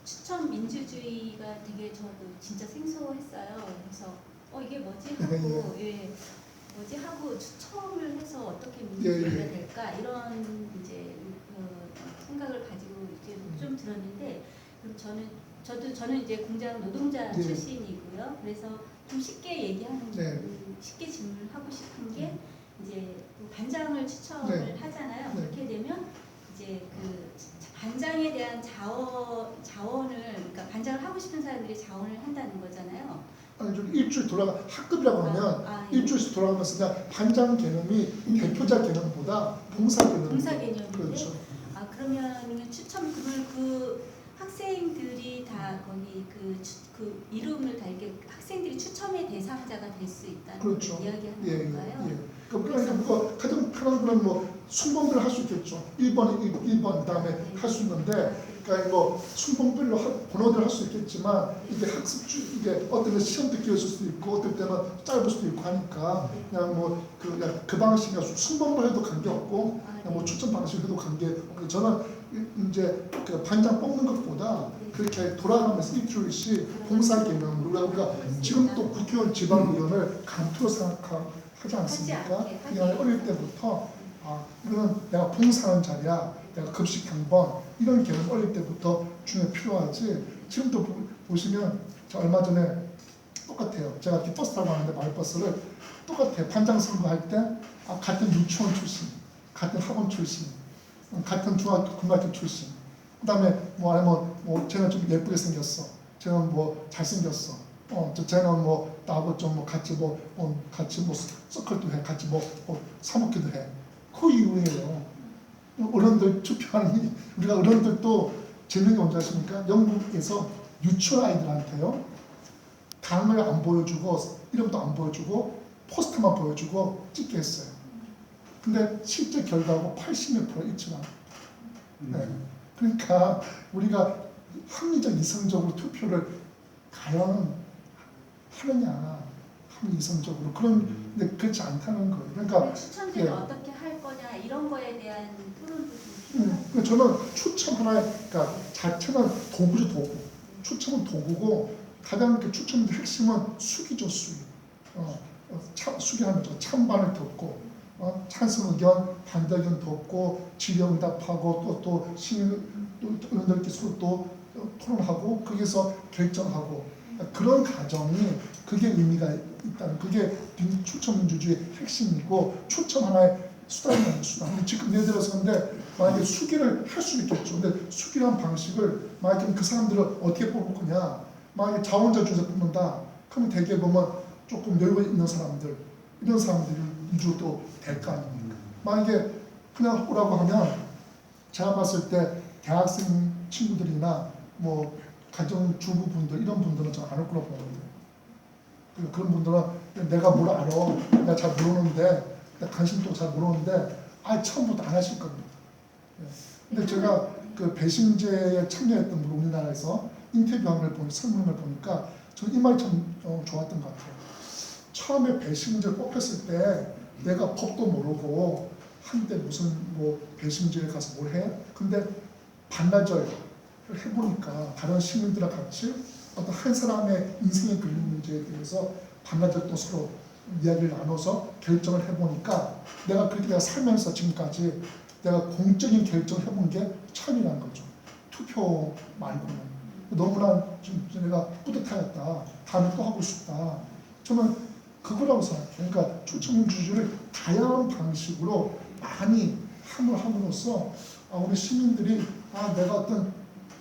추천 민주주의가 되게 저도 진짜 생소했어요. 그래서 이게 뭐지 하고 뭐지 하고 추첨을 해서 어떻게 민주주의가 될까 이런 이제 생각을 가지고 이제 좀 들었는데 그럼 저는 이제 공장 노동자 출신이고요. 그래서 좀 쉽게 얘기하는 쉽게 질문하고 싶은 게 이제 반장을 추천을 하잖아요. 그렇게 되면 이제 그 반장에 대한 자원을 그러니까 반장을 하고 싶은 사람들이 자원을 한다는 거잖아요. 아니 좀 일주일 돌아가 학급이라고 하면 일주일씩 돌아가면서 그냥 반장 개념이 대표자 개념보다 봉사 개념인데 그렇죠. 그러면 추첨금을 그 학생들이 다 거기 그 이름을 다 이렇게 학생들이 추첨의 대상자가 될 수 있다는 그렇죠. 이야기하는 건가요? 그러니까 뭐 가장 편한 거는 뭐 순번별로 할 수 있겠죠. 1번 그다음에 할 수 있는데 그러니까 뭐 순번별로 번호대로 할 수 있겠지만 이게 이게 어떤 때는 시험 때 끼었을 수도 있고 어떤 때는 짧을 수도 있고 하니까 그냥 뭐 그 방식이 순번별로 해도 관계 없고 그냥 뭐 추천 방식으로 해도 관계 없고 저는 이제 그 반장 뽑는 것보다 그렇게 돌아가면서 일주일씩 봉사 개념으로 그러니까 지금 또 국회의원 지방의원을 강투로 생각하지 않습니까? 그냥 어릴 때부터 이거는 내가 봉사하는 자리야, 내가 급식 한 번 이런 개념 어릴 때부터 중에 필요하지. 지금도 보시면 저 얼마 전에 똑같아요. 제가 버스 타고 가는데 마을버스를 똑같아요. 반장 선거할 때 같은 유치원 출신, 같은 학원 출신, 같은 중학교 고등학교 출신. 그다음에 뭐 아니면 뭐 쟤는 좀 예쁘게 생겼어. 쟤는 뭐 잘생겼어. 쟤는 뭐 나하고 좀 뭐 같이 같이 서클도 해, 같이 사 먹기도 해. 그 이유예요. 어른들 투표하는 우리가 어른들도 재능이 뭔지 아십니까? 영국에서 유치원 아이들한테요 당을 안 보여주고 이름도 안 보여주고 포스터만 보여주고 찍게 했어요. 근데 실제 결과하고 80몇 % 일치합니다. 그러니까 우리가 합리적 이성적으로 투표를 과연 하느냐, 합리 이성적으로 근데 그렇지 않다는 거예요. 그러니까 추천제를 어떻게 할 거냐 이런 거에 대한 토론도 좀 필요하고. 저는 추첨 그러니까 자체는 도구죠, 도구. 추첨은 도구고 가장 그 추첨의 핵심은 수기죠, 수기. 수기하는 거죠. 찬반을 듣고 찬성 의견, 반대 의견 듣고 질의응답하고 또 시민들끼리 서로 또 토론하고 거기서 결정하고 그런 과정이 그게 의미가 있다는 그게 추첨 민주주의의 핵심이고 추첨 하나의 수단이라는 수단. 지금 예를 들어서 근데 만약에 수기를 할 수 있겠죠. 근데 수기란 방식을 만약에 그 사람들을 어떻게 뽑을 거냐. 만약에 자원자 중에서 뽑는다. 그러면 대개 보면 조금 여유 있는 사람들 이런 사람들이 위주로 될 거 아닙니까. 만약에 그냥 오라고 하면 제가 봤을 때 대학생 친구들이나 뭐 가정주부분들 이런 분들은 잘 안 올 거라고 보거든요. 그런 분들은 내가 뭘 알아, 내가 잘 모르는데, 내가 관심도 잘 모르는데, 처음부터 안 하실 겁니다. 근데 제가 그 배심제에 참여했던 분 우리나라에서 인터뷰한 걸 설문을 보니까 저는 이 말이 참 좋았던 것 같아요. 처음에 배심제를 뽑혔을 때 내가 법도 모르고 한때 무슨 배심제에 가서 뭘 해? 근데 반나절 해보니까 다른 시민들과 같이 어떤 한 사람의 인생에 걸린 문제에 대해서 반나절 또 서로 이야기를 나눠서 결정을 해보니까 내가 살면서 지금까지 내가 공적인 결정을 해본 게 처음이라는 거죠. 투표 말고는. 너무나 좀 내가 뿌듯하였다. 다음에 또 하고 싶다. 저는 그거라고 생각해요. 그러니까 추천 민주주의를 다양한 방식으로 많이 함으로써 우리 시민들이 내가 어떤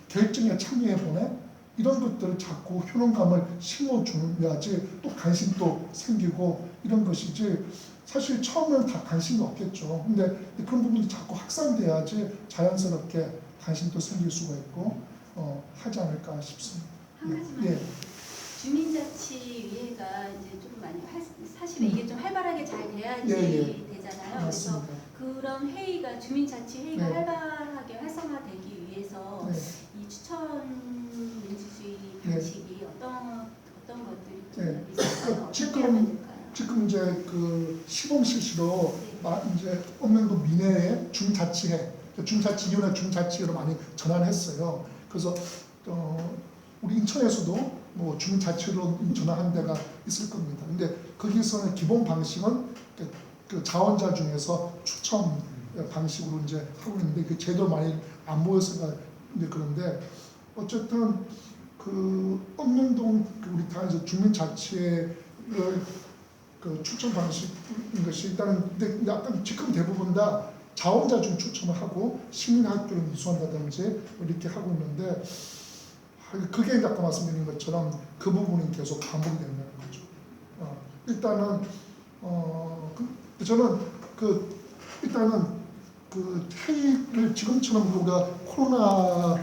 결정에 참여해보네 이런 것들을 자꾸 효능감을 심어줘야지 또 관심도 생기고 이런 것이지 사실 처음에는 다 관심이 없겠죠. 근데 그런 부분이 자꾸 확산돼야지 자연스럽게 관심도 생길 수가 있고 하지 않을까 싶습니다. 한 가지만. 예. 주민자치위회가 이제 좀 많이 사실은 이게 좀 활발하게 잘 돼야지 되잖아요. 맞습니다. 그래서 그런 회의가 주민자치 회의가 네. 활발하게 활성화되기 위해서 네. 이 추천 민주주의 네. 방식이 어떤 것들이 네. 있을까요? 어떻게 지금- 하면 될까요? 지금 이제 그 시범 실시로 네. 이제 읍면도 미내에 중자치회, 중자치위원회 중자치회로 많이 전환했어요. 그래서 우리 인천에서도 뭐 중자치로 전환한 데가 있을 겁니다. 근데 거기서는 기본 방식은 그 자원자 중에서 추첨 방식으로 이제 하고 있는데 그 제대로 많이 안 모여서가 이제 그런데 어쨌든 그 읍면동 우리 당에서 주민자치회를 그 추천 방식인 것이 일단은 근데 약간 지금 대부분 다 자원자 중 추첨을 하고 시민학교를 이수한다든지 이렇게 하고 있는데 그게 아까 말씀드린 것처럼 그 부분이 계속 반복이 된다는 거죠. 일단은 저는 일단은 그 회의를 지금처럼 우리가 코로나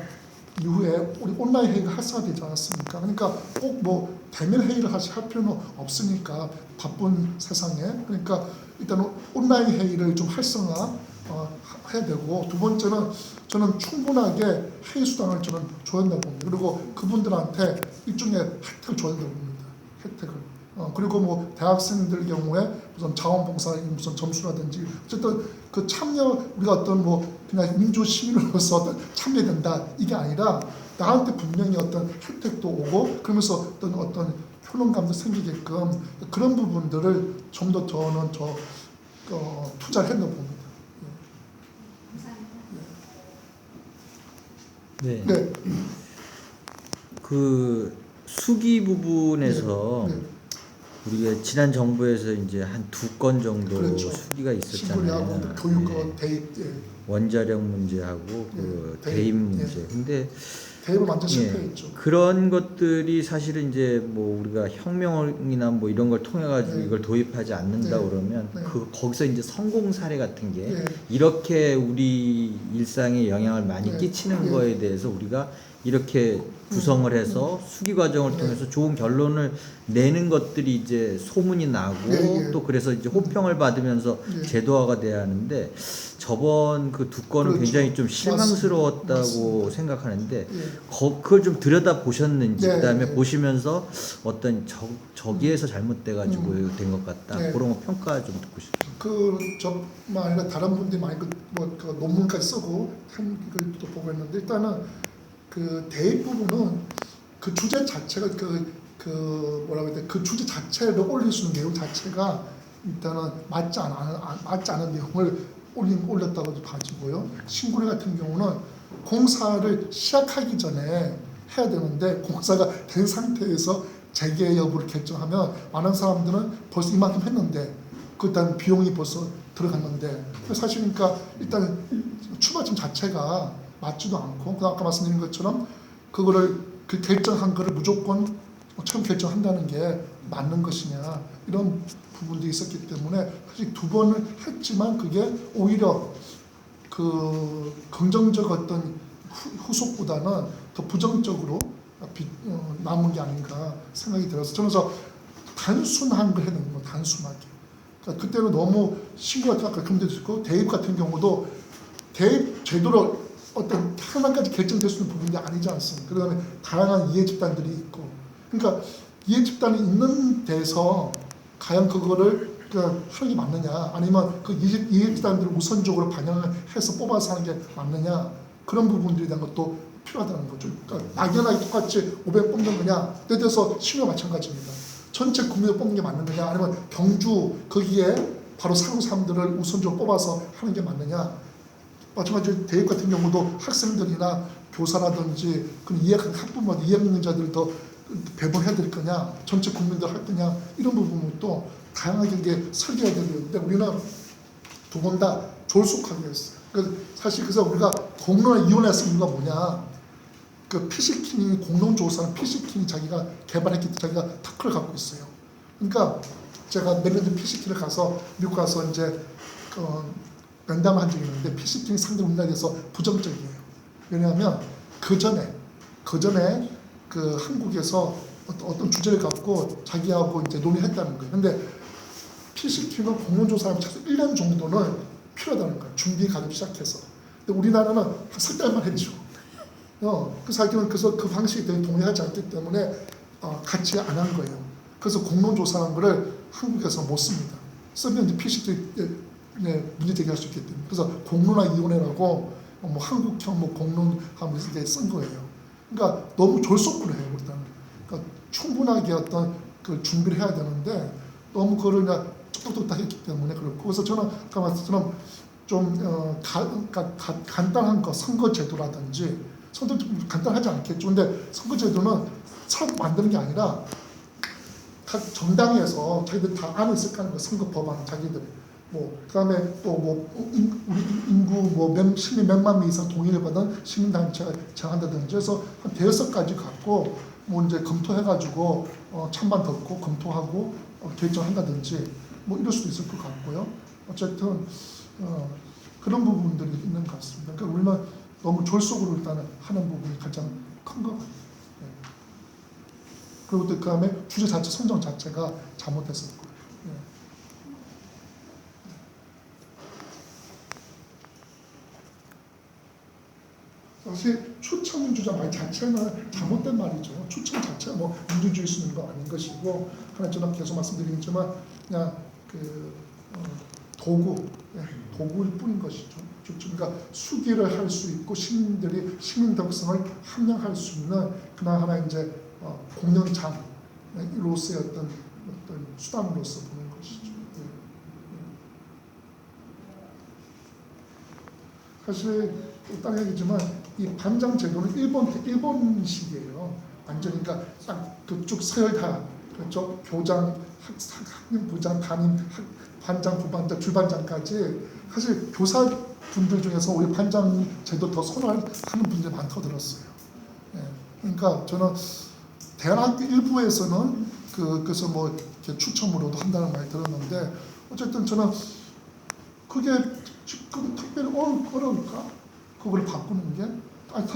이후에 우리 온라인 회의가 활성화되지 않았습니까? 그러니까 꼭 뭐 대면 회의를 할 필요는 없으니까 바쁜 세상에 그러니까 일단 온라인 회의를 좀 활성화 해야 되고 두 번째는 저는 충분하게 회의 수당을 저는 줘야 된다고 봅니다. 그리고 그분들한테 일종의 혜택을 줘야 된다고 봅니다. 혜택을. 그리고 뭐 대학생들 경우에 무슨 자원봉사 무슨 점수라든지 어쨌든 그 참여 우리가 어떤 뭐 그냥 민주 시민으로서 어떤 참여된다 이게 아니라 나한테 분명히 어떤 혜택도 오고 그러면서 어떤 효능감도 생기게끔 그런 부분들을 좀 더 저는 투자를 했다고 봅니다. 감사합니다. 네. 그 수기 부분에서 네. 우리가 지난 정부에서 이제 한 2건 정도 그렇죠. 수기가 시골하고 있었잖아요. 교육과 네. 대입, 원자력 문제하고 그 대입 문제. 근데 대입은 완전 실패했죠. 그런 것들이 사실은 이제 뭐 우리가 혁명이나 뭐 이런 걸 통해 가지고 네. 이걸 도입하지 않는다 네. 그러면 네. 거기서 이제 성공 사례 같은 게 네. 이렇게 우리 일상에 영향을 많이 네. 끼치는 네. 거에 대해서 우리가 이렇게 구성을 해서 수기 과정을 네. 통해서 좋은 결론을 내는 것들이 이제 소문이 나고 네. 또 그래서 이제 호평을 받으면서 네. 제도화가 돼야 하는데 저번 그 2건은 그렇죠. 굉장히 좀 실망스러웠다고 맞습니다. 생각하는데 예. 그걸 좀 들여다 보셨는지 네, 그다음에 네. 보시면서 어떤 저기에서 잘못돼 가지고 된 것 같다 네. 그런 거 평가 좀 듣고 싶어요. 저만 아니라 다른 분들이 많이 그 논문까지 쓰고 한 것도 보고 있는데 일단은 그 대입 부분은 그 주제 자체가 뭐라고 해야 돼? 그 주제 자체를 올릴 수 있는 내용 자체가 일단은 맞지 않은 내용을 올렸다고 봐지고요. 신고리 같은 경우는 공사를 시작하기 전에 해야 되는데 공사가 된 상태에서 재개 여부를 결정하면 많은 사람들은 벌써 이만큼 했는데 그 일단 비용이 벌써 들어갔는데 사실 그러니까 일단 출발점 자체가 맞지도 않고 그 아까 말씀드린 것처럼 그거를 그 결정한 거를 무조건 처음 결정한다는 게 맞는 것이냐 이런 부분도 있었기 때문에 사실 2번을 했지만 그게 오히려 그 긍정적 어떤 후속보다는 더 부정적으로 남은 게 아닌가 생각이 들어서 저는 그래서 단순한 걸 해야 되는 거예요. 단순하게. 그러니까 그때는 너무 신고 같은 아까 금도 있고 대입 같은 경우도 대입 제도로 어떤 하나까지 결정될 수 있는 부분이 아니지 않습니까? 그다음에 다양한 이해 집단들이 있고 그러니까 이해 집단이 있는 데서 과연 그거를 하는 게 맞느냐 아니면 그 이해 집단들을 우선적으로 반영해서 뽑아서 하는 게 맞느냐 그런 부분들에 대한 것도 필요하다는 거죠. 그러니까 막연하게 똑같이 500 뽑는 거냐 예를 들어서 신호 마찬가지입니다. 전체 국민을 뽑는 게 맞는 거냐 아니면 경주 거기에 바로 사는 사람들을 우선적으로 뽑아서 하는 게 맞느냐 마찬가지로 대입 같은 경우도 학생들이나 교사라든지 그런 학부모 이해능력자들을 더 배분해야 될 거냐, 전체 국민들 할 거냐 이런 부분도 다양하게 이게 설계해야 되는데 우리는 두 번 다 졸속하게 했어요. 사실 그래서 우리가 공론위원회에서 이유가 뭐냐, 그 피시킹이 공론조사는 피시킹이 자기가 개발했기 때문에 자기가 특허를 갖고 있어요. 그러니까 제가 메릴랜드 피시킹을 가서 미국 가서 이제 면담을 한 적이 있는데 피시킹이 상당히 우리나라에서 부정적이에요. 왜냐하면 그 전에 그 한국에서 어떤 주제를 갖고 자기하고 이제 논의했다는 거예요. 근데 피시킹은 공론조사하면 최소 1년 정도는 필요하다는 거예요. 준비 과정 시작해서. 근데 우리나라는 한 석 달만 했죠. 그래서 그 방식에 대해 동의하지 않기 때문에 같이 안 한 거예요. 그래서 공론조사하는 거를 한국에서 못 씁니다. 쓰면 이제 피시킹 문제 제기할 수 있기 때문에. 그래서 공론화위원회라고 뭐 한국형 뭐 공론하면서 이제 쓴 거예요. 그러니까 너무 졸속으로 해요, 일단. 그러니까 충분하게 어떤 그 준비를 해야 되는데 너무 그걸 그냥 뚝뚝뚝 했기 때문에 그렇고. 그래서 저는 아까 말씀처럼 좀 간단한 거 선거제도라든지 선거제도 간단하지 않겠죠. 근데 선거제도는 참 만드는 게 아니라 각 정당에서 자기들 다 안에 있을 거는 거 선거 법안 자기들 뭐 그다음에 또 뭐 우리 인구 뭐 시민 몇만 명 이상 동의를 받은 시민단체가 정한다든지 해서 한 5가지 갖고 뭐 이제 검토해가지고 찬반 듣고 검토하고 결정한다든지 뭐 이럴 수도 있을 것 같고요. 어쨌든 그런 부분들이 있는 것 같습니다. 그러니까 우리는 너무 졸속으로 일단 하는 부분이 가장 큰 것 같아요. 네. 그리고 또 그다음에 주제 자체 선정 자체가 잘못했었고. 네. 사실 추천주자 말 자체는 잘못된 말이죠. 추천 자체가 뭐 민주주의 쓰는 거 아닌 것이고, 하나 저는 계속 말씀드리겠지만 그냥 도구일 뿐인 것이죠. 그러니까 수기를 할 수 있고 시민들이 시민 덕성을 함양할 수 있는 그나 하나 이제 공연장으로서의 어떤 수단으로서 보는 것이죠. 사실 딴 얘기지만 이 반장 제도는 일본식이에요. 완전히 그러니까 딱 그쪽 서열 다 그렇죠. 교장, 학년부장, 담임, 반장, 부반장, 줄반장까지 사실 교사분들 중에서 오히려 반장 제도 더 선호하는 분들이 많다고 들었어요. 예. 그러니까 저는 대학교 일부에서는 그래서 뭐 이렇게 추첨으로도 한다는 말 들었는데 어쨌든 저는 그게 지금 특별히 어려울까? 그걸 바꾸는 게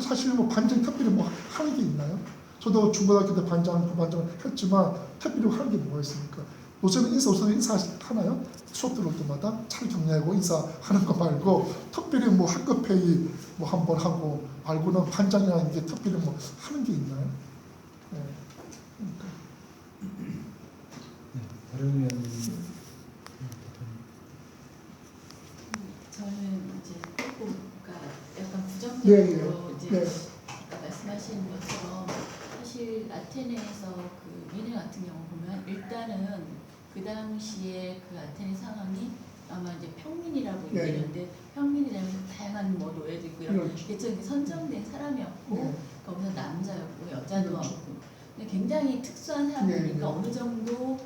사실 뭐 반장 특별히 뭐 하는 게 있나요? 저도 중고등학교 때 반장, 부반장을 했지만 특별히 하는 게 뭐가 있습니까? 요새는 인사하나요? 수업 들어올 때마다 차를 격려하고 인사하는 거 말고 특별히 뭐 학급 회의 뭐 한 번 하고 말고는 반장이라는 게 특별히 뭐 하는 게 있나요? 네. 그러면 저는 이제 조금 약간 네, 부정적으로 이제 네. 아까 말씀하신 것처럼 사실 아테네에서 그 미네 같은 경우 보면 일단은 그 당시에 그 아테네 상황이 아마 이제 평민이라고 네. 얘기했는데 평민이라면 다양한 뭐 노예도 있고 이런 그렇죠. 대체적인 선정된 사람이었고 네. 거기서 남자였고 여자도 그렇죠. 없고 근데 굉장히 특수한 사람이니까 네. 어느 정도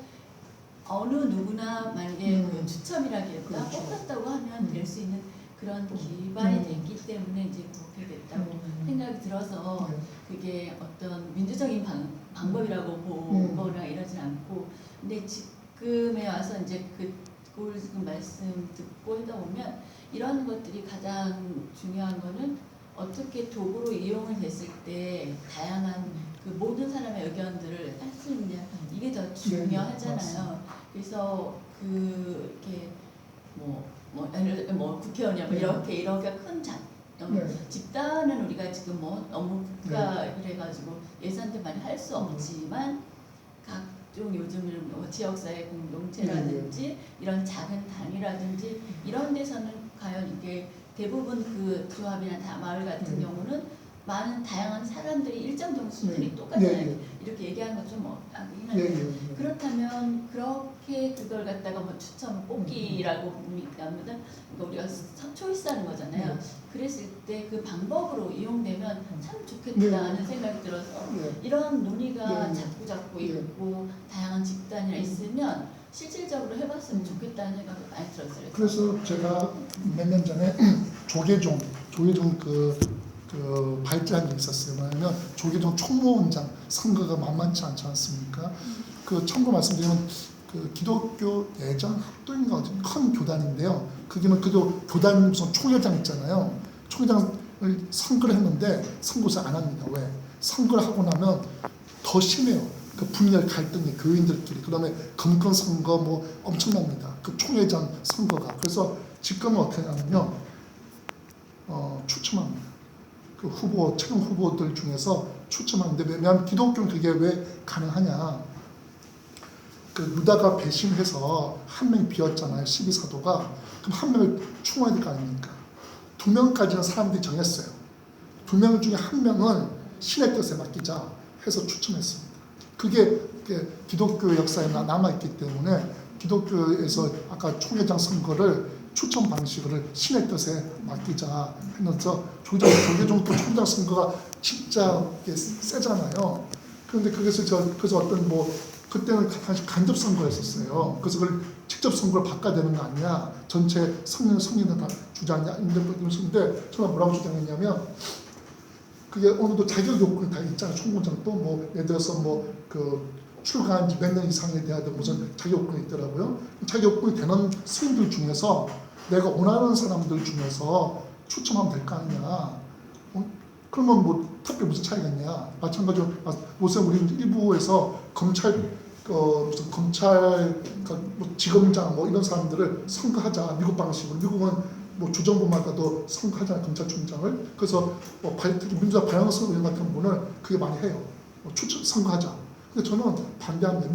어느 누구나 만약에 그 추첨이라기보다 그렇죠. 뽑혔다고 하면 될 수 있는 그런 기반이 됐기 때문에 이제 그렇게 됐다고 생각이 들어서 네. 그게 어떤 민주적인 방법이라고 보거나 이러진 않고 근데 지금에 와서 이제 그걸 지금 말씀 듣고 하다 보면 이런 것들이 가장 중요한 거는 어떻게 도구로 이용이 됐을 때 다양한 그 모든 사람의 의견들을 할 수 있냐 이게 더 중요하잖아요. 그래서 이렇게 예를 들어 뭐 국회의원이야 뭐 이렇게 큰 집단은 우리가 지금 뭐 너무 국가 그래가지고 예산도 많이 할 수 없지만 각종 요즘은 뭐 지역사회 공동체라든지 이런 작은 단위라든지 이런 데서는 과연 이게 대부분 그 조합이나 마을 같은 경우는 많은 다양한 사람들이 일정 정도 수준이 똑같잖아요. 이렇게 얘기하는 건 좀 어하긴 한데 그렇다면 그렇게 그걸 갖다가 뭐 추첨 뽑기라고 하면은 그러니까 우리가 초이스하는 거잖아요. 그랬을 때 그 방법으로 이용되면 참 좋겠다는 생각이 들어서 이런 논의가 자꾸 있고 다양한 집단이 있으면 실질적으로 해봤으면 좋겠다는 생각이 많이 들었어요. 그래서 제가 몇 년 전에 조계종 그 발제한 게 있었어요. 뭐냐면 조계종 총무원장 선거가 만만치 않지 않습니까? 그 참고 말씀드리면 그 기독교 예전 합동인가 어떤 큰 교단인데요. 그게는 그도 교단 무슨 총회장 있잖아요. 총회장을 선거를 했는데 선거를 안 합니다. 왜? 선거를 하고 나면 더 심해요. 그 분열 갈등이 교인들끼리. 그다음에 금권 선거 뭐 엄청납니다. 그 총회장 선거가. 그래서 지금은 어떻게 하냐면요. 추첨합니다. 그 후보, 최종 후보들 중에서 추첨하는데 왜냐하면 기독교는 그게 왜 가능하냐. 그 유다가 배신해서 한 명이 비었잖아요. 12사도가. 그럼 한 명을 충원해야 될 거 아닙니까? 2명까지는 사람들이 정했어요. 2명 중에 한 명은 신의 뜻에 맡기자 해서 추첨했습니다. 그게 기독교 역사에 남아있기 때문에 기독교에서 아까 총회장 선거를 추천 방식을 신의 뜻에 맡기자 하면서 조계종 총장 선거가 진짜 세잖아요. 그런데 그래서 어떤 그때는 간접 선거였었어요. 그래서 그걸 직접 선거를 바꿔야 되는 거 아니냐. 전체 성인들 다 주지 않냐. 근데 제가 뭐라고 주장했냐면 그게 어느 정도 자격 요건이 다 있잖아요. 총무장도 예를 들어서 출가한 지 몇 년 이상에 대한 무슨 자격 요건이 있더라고요. 자격 요건이 되는 스님들 중에서 내가 원하는 사람들 중에서 추첨하면 될 거 아니냐. 그러면 특별히 무슨 차이가 있냐. 마찬가지로 요새 우리 일부에서 무슨 검찰 지검장 이런 사람들을 선거하자. 미국 방식으로. 미국은 주정부마다도 선거하잖아요. 검찰총장을. 그래서 민주당 박영선 의원 같은 분은 그게 많이 해요. 선거하자. 근데 저는 반대합니다.